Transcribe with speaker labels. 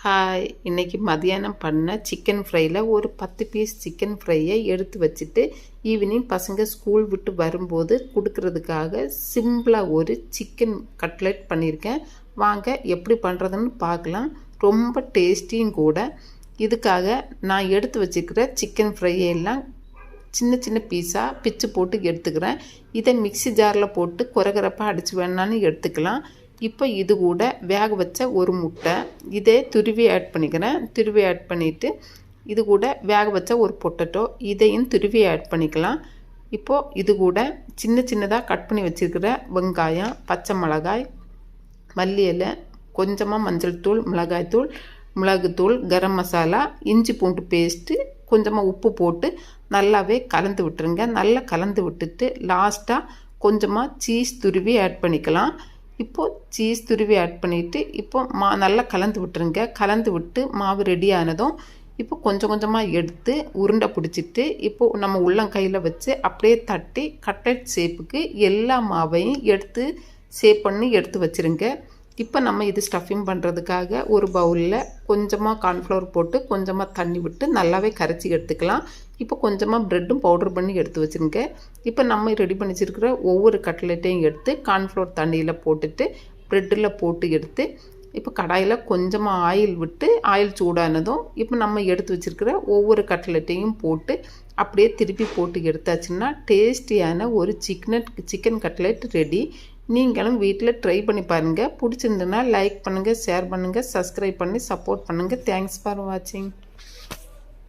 Speaker 1: Hi, இன்றைக்கி மதியானம் பண்ண சிக்கன் ஃப்ரையில் ஒரு 10 பீஸ் சிக்கன் ஃப்ரையை எடுத்து வச்சுட்டு ஈவினிங் பசங்க ஸ்கூல் விட்டு வரும்போது கொடுக்கறதுக்காக சிம்பிளாக ஒரு சிக்கன் கட்லெட் பண்ணியிருக்கேன். வாங்க எப்படி பண்ணுறதுன்னு பார்க்கலாம். ரொம்ப டேஸ்டியும் கூட. இதுக்காக நான் எடுத்து வச்சுக்கிற சிக்கன் ஃப்ரையெல்லாம் சின்ன சின்ன பீஸாக பிச்சு போட்டு எடுத்துக்கிறேன். இதை மிக்ஸி ஜாரில் போட்டு குறைக்கிறப்ப அடித்து வேணான்னு எடுத்துக்கலாம். இப்போ இது கூட வேக வச்ச ஒரு முட்டை இதே துருவி ஆட் பண்ணிக்கிறேன். துருவி ஆட் பண்ணிவிட்டு இது கூட வேக வச்ச ஒரு பொட்டேட்டோ இதையும் துருவி ஆட் பண்ணிக்கலாம். இப்போது இது கூட சின்ன சின்னதாக கட் பண்ணி வச்சுருக்கிற வெங்காயம், பச்சை மிளகாய், மல்லி இலை, கொஞ்சமாக மஞ்சள் தூள், மிளகாய்த்தூள், மிளகுத்தூள், கரம் மசாலா, இஞ்சி பூண்டு பேஸ்ட்டு, கொஞ்சமாக உப்பு போட்டு நல்லாவே கலந்து விட்டுருங்க. நல்லா கலந்து விட்டுட்டு லாஸ்ட்டாக கொஞ்சமாக சீஸ் துருவி ஆட் பண்ணிக்கலாம். இப்போது சீஸ் துருவி ஆட் பண்ணிவிட்டு இப்போது நல்லா கலந்து விட்டுருங்க. கலந்து விட்டு மாவு ரெடி ஆனதும் இப்போ கொஞ்சம் கொஞ்சமாக எடுத்து உருண்டை பிடிச்சிட்டு இப்போது நம்ம உள்ளங்கையில் வச்சு அப்படியே தட்டி கட்லெட் ஷேப்புக்கு எல்லா மாவையும் எடுத்து ஷேப் பண்ணி எடுத்து வச்சுருங்க. இப்போ நம்ம இது ஸ்டஃபிங் பண்ணுறதுக்காக ஒரு பவுலில் கொஞ்சமாக கார்ன்ஃப்ளவர் போட்டு கொஞ்சமாக தண்ணி விட்டு நல்லாவே கரைச்சி எடுத்துக்கலாம். இப்போ கொஞ்சமாக ப்ரெட்டும் பவுடர் பண்ணி எடுத்து வச்சுருங்க. இப்போ நம்ம ரெடி பண்ணி வச்சுருக்கிற ஒவ்வொரு கட்லெட்டையும் எடுத்து கார்ன்ஃப்ளவர் தண்ணியில் போட்டுட்டு ப்ரெட்டில் போட்டு எடுத்து இப்போ கடாயில் கொஞ்சமாக ஆயில் விட்டு ஆயில் சூடானதும் இப்போ நம்ம எடுத்து வச்சுருக்கிற ஒவ்வொரு போட்டு அப்படியே திருப்பி போட்டு எடுத்தாச்சுன்னா டேஸ்டியான ஒரு சிக்கன் கட்லெட் ரெடி. நீங்களும் வீட்டில் ட்ரை பண்ணி பாருங்கள். பிடிச்சிருந்துன்னா லைக் பண்ணுங்கள், ஷேர் பண்ணுங்கள், சப்ஸ்கிரைப் பண்ணி சப்போர்ட் பண்ணுங்கள். தேங்க்ஸ் ஃபார் வாட்சிங்.